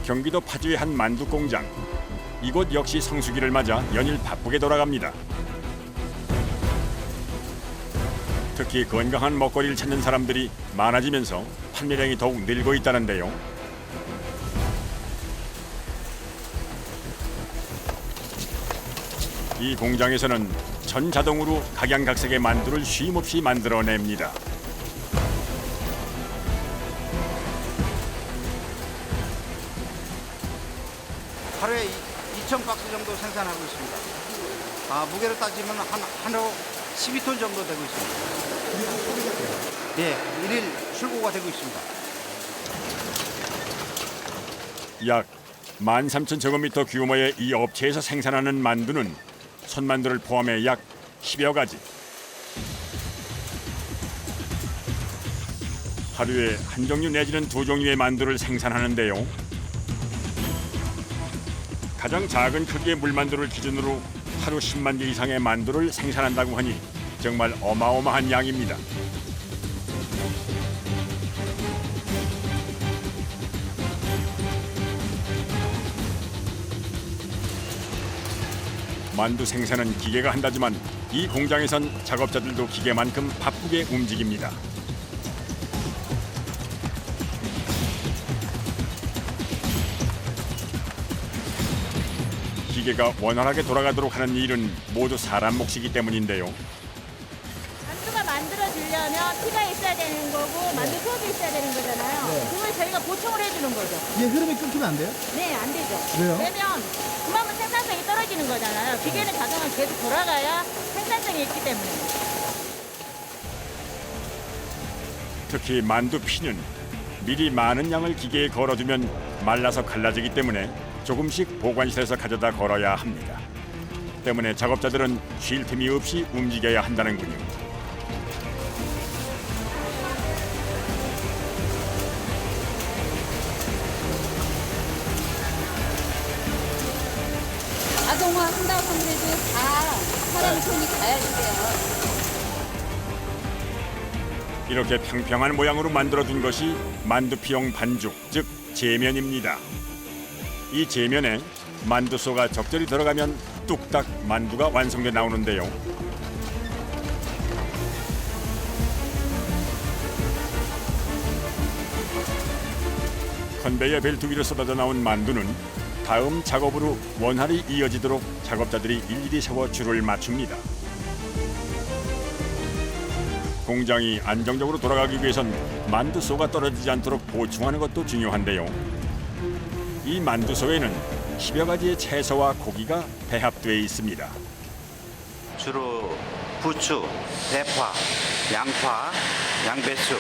경기도 파주의 한 만두 공장. 이곳 역시 성수기를 맞아 연일 바쁘게 돌아갑니다. 특히 건강한 먹거리를 찾는 사람들이 많아지면서 판매량이 더욱 늘고 있다는데요. 이 공장에서는 전자동으로 각양각색의 만두를 쉼없이 만들어냅니다. 하루에 2,000박스 정도 생산하고 있습니다. 무게로 따지면 하루 12톤 정도 되고 있습니다. 예, 일일 출고가 되고 있습니다. 약 13,000제곱미터 규모의 이 업체에서 생산하는 만두는 손만두를 포함해 약 10여 가지. 하루에 한 종류 내지는 두 종류의 만두를 생산하는데요. 가장 작은 크기의 물만두를 기준으로 하루 10만 개 이상의 만두를 생산한다고 하니 정말 어마어마한 양입니다. 만두 생산은 기계가 한다지만 이 공장에선 작업자들도 기계만큼 바쁘게 움직입니다. 기계가 원활하게 돌아가도록 하는 일은 모두 사람 몫이기 때문인데요. 만두가 만들어지려면 피가 있어야 되는 거고 만두 속이 있어야 되는 거잖아요. 네. 그걸 저희가 보충을 해주는 거죠. 이게 흐름이 끊기면 안 돼요? 네, 안 되죠. 왜요? 왜냐면 그만큼 생산성이 떨어지는 거잖아요. 기계는 자동으로 계속 돌아가야 생산성이 있기 때문에. 특히 만두 피는 미리 많은 양을 기계에 걸어두면 말라서 갈라지기 때문에 조금씩 보관실에서 가져다 걸어야 합니다. 때문에 작업자들은 쉴 틈이 없이 움직여야 한다는군요. 자동화 한다고 하더라도 다 사람이 손이 가야 돼요. 이렇게 평평한 모양으로 만들어둔 것이 만두피용 반죽, 즉 제면입니다. 이 제면에 만두소가 적절히 들어가면 뚝딱 만두가 완성돼 나오는데요. 컨베이어 벨트 위로 쏟아져 나온 만두는 다음 작업으로 원활히 이어지도록 작업자들이 일일이 세워 줄을 맞춥니다. 공장이 안정적으로 돌아가기 위해선 만두소가 떨어지지 않도록 보충하는 것도 중요한데요. 이 만두소에는 10여 가지의 채소와 고기가 배합되어 있습니다. 주로 부추, 대파, 양파, 양배추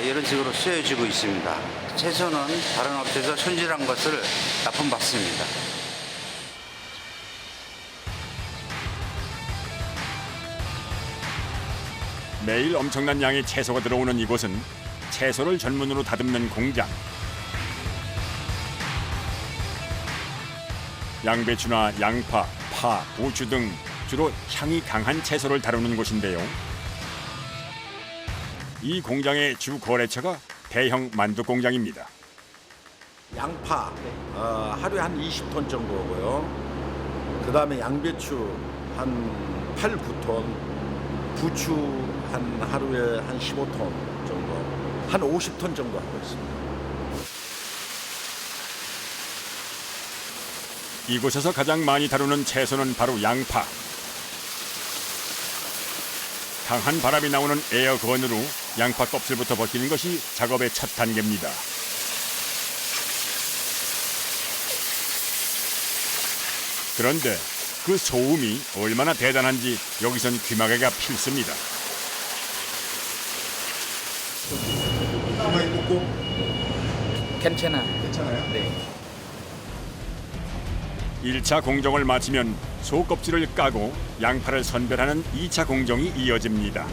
이런 식으로 쓰여지고 있습니다. 채소는 다른 업체에서 손질한 것을 납품받습니다. 매일 엄청난 양의 채소가 들어오는 이곳은 채소를 전문으로 다듬는 공장. 양배추나 양파, 파, 고추 등 주로 향이 강한 채소를 다루는 곳인데요. 이 공장의 주 거래처가 대형 만두 공장입니다. 양파 하루에 한 20톤 정도 오고요. 그 다음에 양배추 한 8, 9톤, 부추 한 하루에 한 15톤 정도, 한 50톤 정도 하고 있습니다. 이곳에서 가장 많이 다루는 채소는 바로 양파. 강한 바람이 나오는 에어건으로 양파 껍질부터 벗기는 것이 작업의 첫 단계입니다. 그런데 그 소음이 얼마나 대단한지 여기선 귀마개가 필수입니다. 가만히 꽂고 괜찮아요. 괜찮아요? 네. 1차 공정을 마치면 소 껍질을 까고 양파를 선별하는 2차 공정이 이어집니다.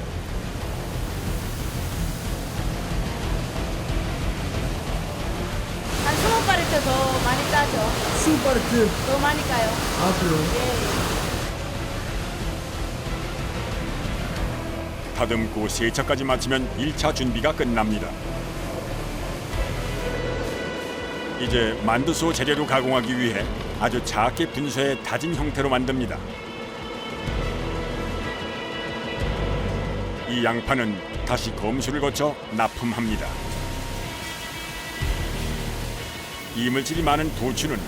한 20바리트 더 많이 까죠. 스파르트. 더 많이 까요. 아, 그래요? 예. 다듬고 세차까지 마치면 1차 준비가 끝납니다. 이제 만두소 재료로 가공하기 위해 아주 작게 분쇄해 다진 형태로 만듭니다. 이 양파는 다시 검수를 거쳐 납품합니다. 이물질이 많은 부추는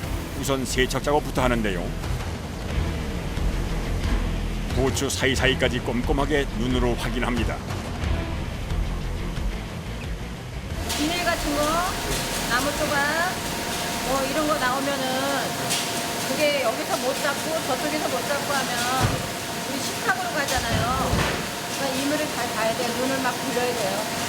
우선 세척 작업부터 하는데요. 부추 사이사이까지 꼼꼼하게 눈으로 확인합니다. 비닐 같은 거, 나무 조각, 뭐 이런 거 나오면은 그게 여기서 못 잡고 저쪽에서 못 잡고 하면 우리 식탁으로 가잖아요. 그러니까 이물을 잘 봐야 돼. 눈을 막 굴려야 돼요.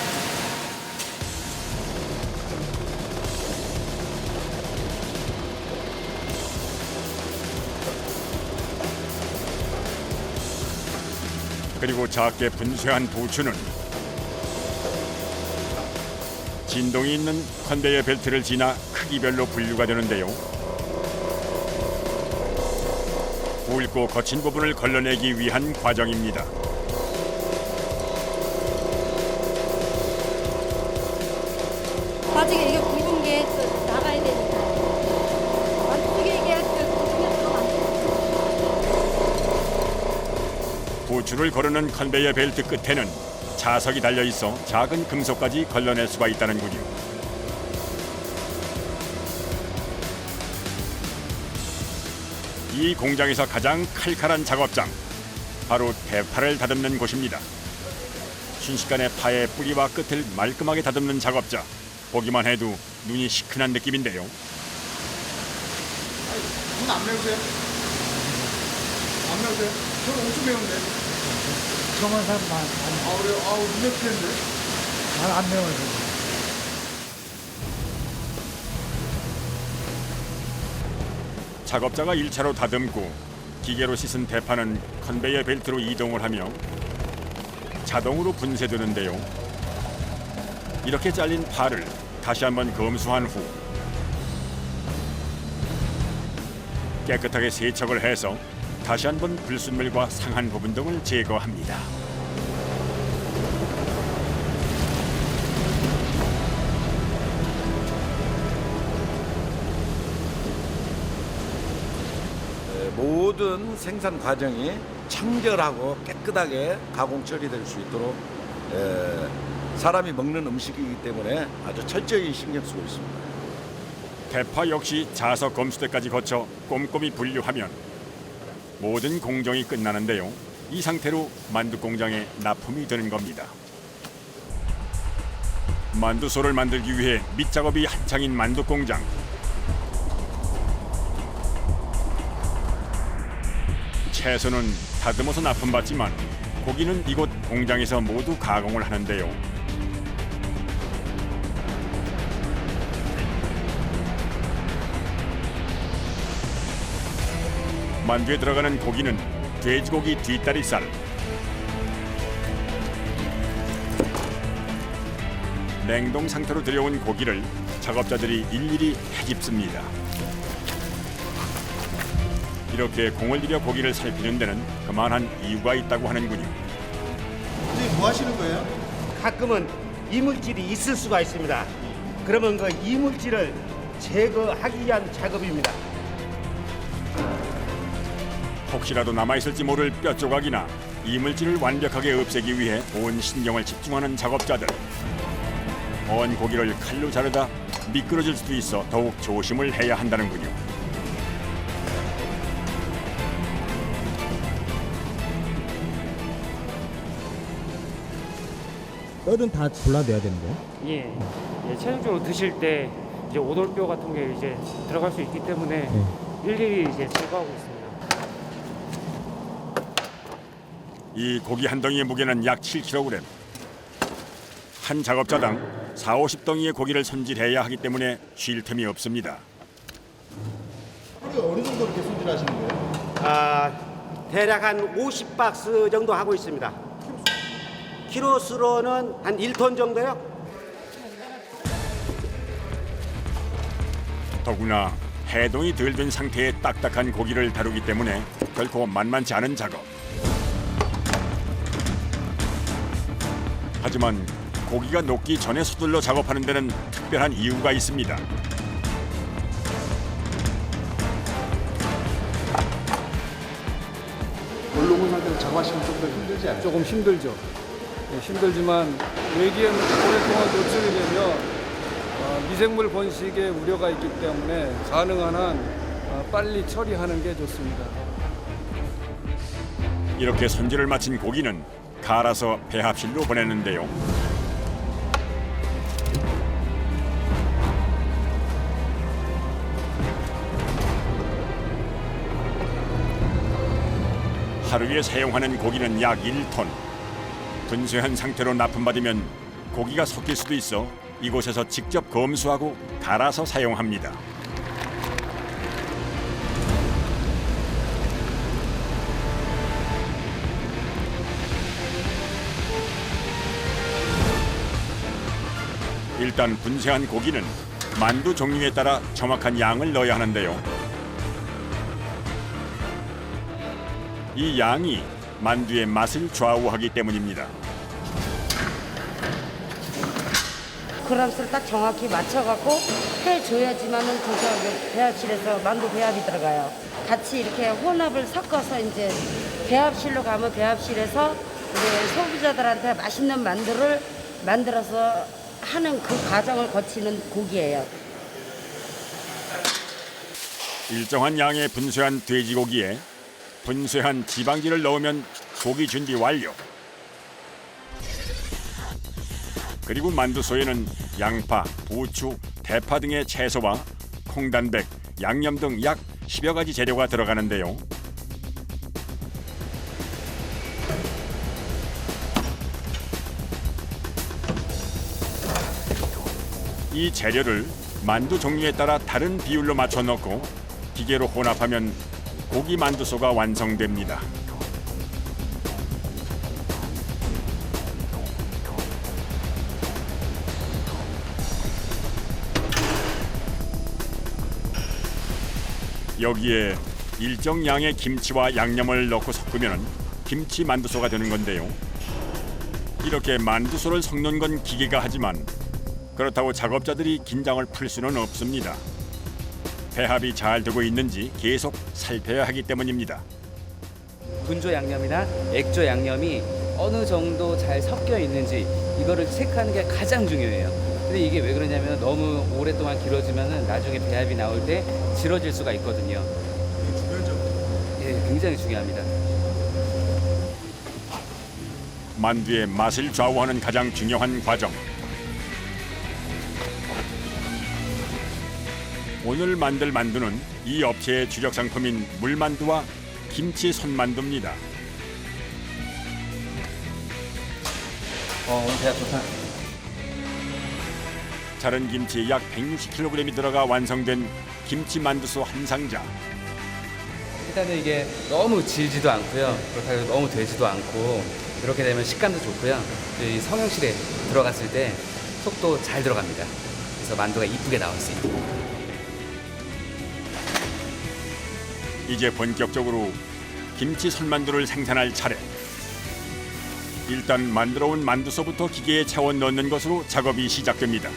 그리고 작게 분쇄한 부추는 진동이 있는 컨베이어 벨트를 지나 크기별로 분류가 되는데요. 굵고 거친 부분을 걸러내기 위한 과정입니다. 나중에 이게 굵은 게 또 나가야 되니까. 만두게 이게 신경 쓰면 안 돼. 부추를 거르는 컨베이어 벨트 끝에는 자석이 달려 있어 작은 금속까지 걸러낼 수가 있다는군요. 이 공장에서 가장 칼칼한 작업장, 바로 대파를 다듬는 곳입니다. 순식간에 파의 뿌리와 끝을 말끔하게 다듬는 작업자, 보기만 해도 눈이 시큰한 느낌인데요. 눈 안 매우세요? 안 매우세요? 저는 엄청 매운데. 저만 사람 아, 그래요? 아우, 눈 매우시는데? 안 매워요. 작업자가 1차로 다듬고 기계로 씻은 대파는 컨베이어 벨트로 이동을 하며 자동으로 분쇄되는데요. 이렇게 잘린 파를 다시 한번 검수한 후 깨끗하게 세척을 해서 다시 한번 불순물과 상한 부분 등을 제거합니다. 모든 생산 과정이 청결하고 깨끗하게 가공 처리될 수 있도록 사람이 먹는 음식이기 때문에 아주 철저히 신경 쓰고 있습니다. 대파 역시 자석 검수대까지 거쳐 꼼꼼히 분류하면 모든 공정이 끝나는데요. 이 상태로 만두 공장에 납품이 되는 겁니다. 만두소를 만들기 위해 밑작업이 한창인 만두 공장. 채소는 다듬어서 납품받지만 고기는 이곳 공장에서 모두 가공을 하는데요. 만두에 들어가는 고기는 돼지고기 뒷다리살, 냉동 상태로 들여온 고기를 작업자들이 일일이 헤집습니다. 이렇게 공을 들여 고기를 살피는 데는 그만한 이유가 있다고 하는군요. 선생님, 뭐 하시는 거예요? 가끔은 이물질이 있을 수가 있습니다. 그러면 그 이물질을 제거하기 위한 작업입니다. 혹시라도 남아있을지 모를 뼈 조각이나 이물질을 완벽하게 없애기 위해 온 신경을 집중하는 작업자들. 언 고기를 칼로 자르다 미끄러질 수도 있어 더욱 조심을 해야 한다는군요. 뼈는 다 골라내야 되는 거예요? 예, 최종적으로 드실 때 이제 오돌뼈 같은 게 이제 들어갈 수 있기 때문에 일일이 이제 제거하고 있습니다. 이 고기 한 덩이의 무게는 약 7kg. 한 작업자당 40-50덩이의 고기를 손질해야 하기 때문에 쉴 틈이 없습니다. 하루에 어느 정도 이렇게 손질하시는 거예요? 대략 한 50박스 정도 하고 있습니다. 키로수로는 한 1톤 정도요? 더구나 해동이 덜 된 상태의 딱딱한 고기를 다루기 때문에 결코 만만치 않은 작업. 하지만 고기가 녹기 전에 서둘러 작업하는 데는 특별한 이유가 있습니다. 작업하시면 좀 더 힘들지 않아요? 조금 힘들죠. 네, 힘들지만 외기에 오랫동안 노출이 되면 미생물 번식의 우려가 있기 때문에 가능한 한 빨리 처리하는 게 좋습니다. 이렇게 손질을 마친 고기는 갈아서 배합실로 보내는데요. 하루에 사용하는 고기는 약 1톤. 분쇄한 상태로 납품받으면 고기가 섞일 수도 있어 이곳에서 직접 검수하고 갈아서 사용합니다. 일단 분쇄한 고기는 만두 종류에 따라 정확한 양을 넣어야 하는데요. 이 양이 만두의 맛을 좌우하기 때문입니다. 그람수를 딱 정확히 맞춰갖고 해줘야지만은 저기 배합실에서 만두 배합이 들어가요. 같이 이렇게 혼합을 섞어서 이제 배합실로 가면 배합실에서 이제 소비자들한테 맛있는 만두를 만들어서 하는 그 과정을 거치는 고기예요. 일정한 양의 분쇄한 돼지고기에 분쇄한 지방질을 넣으면 고기 준비 완료. 그리고 만두소에는 양파, 부추, 대파 등의 채소와 콩단백, 양념 등 약 10여 가지 재료가 들어가는데요. 이 재료를 만두 종류에 따라 다른 비율로 맞춰 넣고 기계로 혼합하면 고기 만두소가 완성됩니다. 여기에 일정 양의 김치와 양념을 넣고 섞으면 김치 만두소가 되는 건데요. 이렇게 만두소를 섞는 건 기계가 하지만 그렇다고 작업자들이 긴장을 풀 수는 없습니다. 배합이 잘 되고 있는지 계속 살펴야 하기 때문입니다. 분조 양념이나 액조 양념이 어느 정도 잘 섞여 있는지 이거를 체크하는 게 가장 중요해요. 근데 이게 왜 그러냐면 너무 오랫동안 길어지면 나중에 배합이 나올 때 질어질 수가 있거든요. 예, 굉장히 중요합니다. 만두의 맛을 좌우하는 가장 중요한 과정. 오늘 만들 만두는 이 업체의 주력 상품인 물만두와 김치 손만두입니다. 오늘 배합 좋다. 자른 김치 약 160kg이 들어가 완성된 김치 만두소 한 상자. 일단은 이게 너무 질지도 않고요. 그렇다고 해서 너무 되지도 않고 이렇게 되면 식감도 좋고요. 이 성형실에 들어갔을 때 속도 잘 들어갑니다. 그래서 만두가 이쁘게 나올 수 있고. 이제 본격적으로 김치 손만두를 생산할 차례. 일단 만들어온 만두소부터 기계에 채워 넣는 것으로 작업이 시작됩니다.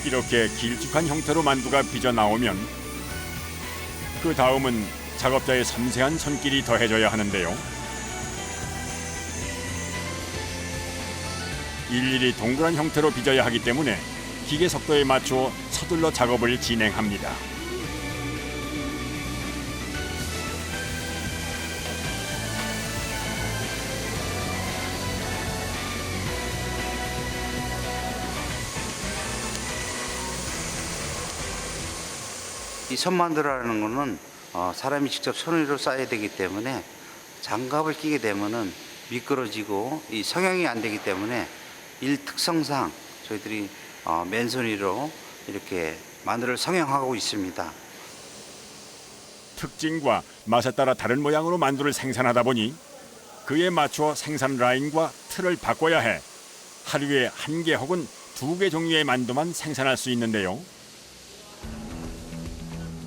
이렇게 길쭉한 형태로 만두가 빚어 나오면 그 다음은 작업자의 섬세한 손길이 더해져야 하는데요. 일일이 동그란 형태로 빚어야 하기 때문에 기계 속도에 맞추어 서둘러 작업을 진행합니다. 이 손만두라는 거는 사람이 직접 손으로 싸야 되기 때문에 장갑을 끼게 되면은 미끄러지고 이 성형이 안 되기 때문에 일 특성상 저희들이 맨손으로 이렇게 만두를 성형하고 있습니다. 특징과 맛에 따라 다른 모양으로 만두를 생산하다 보니 그에 맞춰 생산 라인과 틀을 바꿔야 해 하루에 1개 혹은 2개 종류의 만두만 생산할 수 있는데요.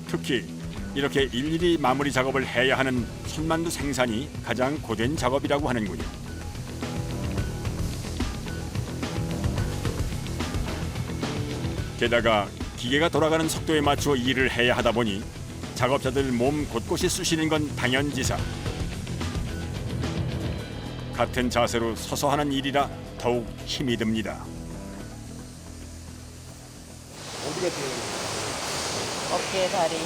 특히 이렇게 일일이 마무리 작업을 해야 하는 손만두 생산이 가장 고된 작업이라고 하는군요. 게다가 기계가 돌아가는 속도에 맞추어 일을 해야 하다 보니 작업자들 몸 곳곳이 쑤시는 건 당연지사. 같은 자세로 서서 하는 일이라 더욱 힘이 듭니다. 어디가 제일 어깨, 다리,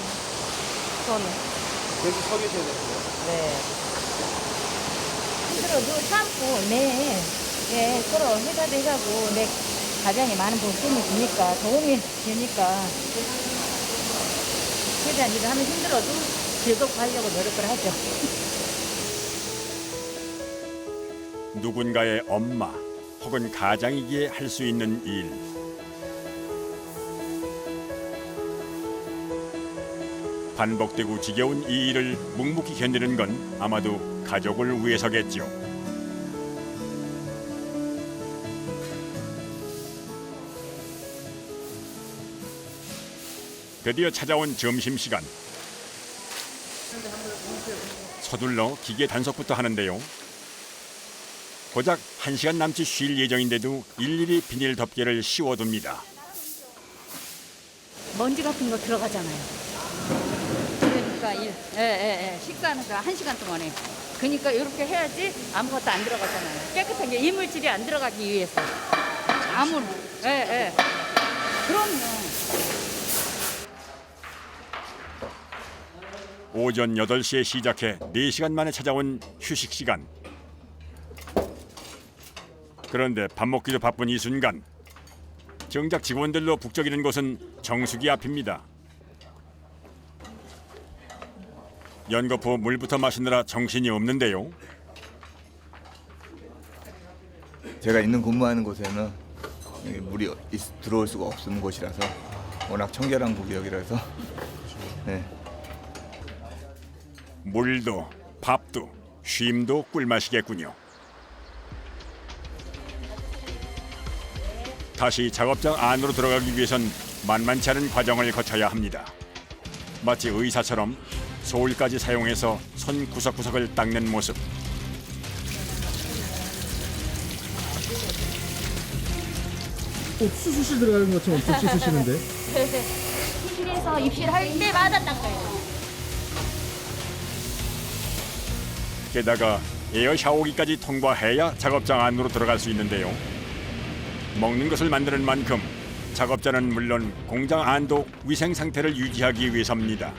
손. 계속 서 계셔야 되는데요? 네. 힘들어도 참고 네, 서로 해가도 해가고 내 가장에 많은 도움이 되니까 최대한 일을 하면 힘들어도 즐겁고 하려고 노력을 하죠. 누군가의 엄마 혹은 가장이기에 할 수 있는 일. 반복되고 지겨운 이 일을 묵묵히 견디는 건 아마도 가족을 위해서겠죠. 드디어 찾아온 점심시간. 서둘러 기계 단속부터 하는데요. 고작 1시간 남짓 쉴 예정인데도 일일이 비닐 덮개를 씌워둡니다. 먼지 같은 거 들어가잖아요. 그러니까 식사하는 거 1시간 동안에. 그러니까 이렇게 해야지 아무것도 안 들어가잖아요. 깨끗한 게 이물질이 안 들어가기 위해서. 그럼요. 오전 8시에 시작해 4시간 만에 찾아온 휴식 시간. 그런데 밥 먹기도 바쁜 이 순간 정작 직원들로 북적이는 곳은 정수기 앞입니다. 연거푸 물부터 마시느라 정신이 없는데요. 제가 있는 근무하는 곳에는 물이 들어올 수가 없는 곳이라서 워낙 청결한 구역이라서 네. 물도 밥도 쉼도 꿀맛이겠군요. 다시 작업장 안으로 들어가기 위해선 만만치 않은 과정을 거쳐야 합니다. 마치 의사처럼 소울까지 사용해서 손 구석구석을 닦는 모습. 수술실 들어가는 것처럼 엄청 씻으시는데? 실에서 입실할 때마다 닦아요. 게다가 에어 샤워기까지 통과해야 작업장 안으로 들어갈 수 있는데요. 먹는 것을 만드는 만큼 작업자는 물론 공장 안도 위생 상태를 유지하기 위해서입니다.